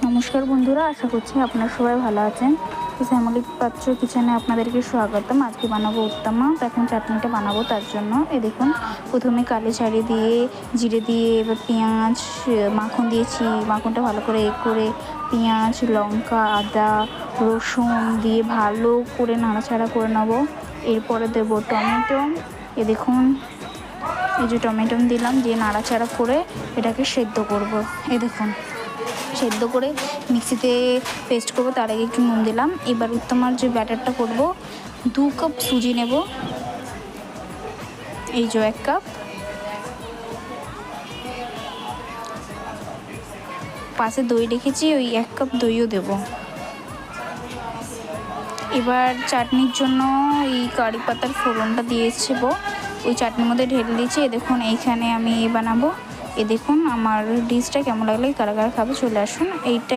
নমস্কার বন্ধুরা, আশা করছি আপনারা সবাই ভালো আছেন। শ্যামলী পাত্র কিচেনে আপনাদেরকে স্বাগতম। আজকে বানাবো উত্তমা। তো এখন চাটনিটা বানাবো, তার জন্য দেখুন প্রথমে কালো চারি দিয়ে জিরে দিয়ে এবার পেঁয়াজ মাখন দিয়েছি। মাখনটা ভালো করে পেঁয়াজ লঙ্কা আদা রসুন দিয়ে ভালো করে নাড়াচাড়া করে নেবো। এরপরে দেবো টমেটো। দেখুন এই যে টমেটো দিলাম, দিয়ে নাড়াচাড়া করে এটাকে সেদ্ধ করব। দেখুন সেদ্ধ করে মিক্সিতে পেস্ট করব, তার আগে একটু নুন দিলাম। এবার উত্তমার যে ব্যাটারটা করব, 2 কাপ সুজি নেব, এই যে 1 কাপ, পাশে দই রেখেছি, ওই 1 কাপ দইও দেব। এবার চাটনির জন্য এই কারি পাতার ফোড়নটা দিয়েছি, ওই চাটনির মধ্যে ঢেলে দিয়েছি। দেখুন এইখানে আমি বানাবো। দেখুন আমার ডিশটা কেমন লাগলে কারা কারা খাবে চলে আসুন। এইটা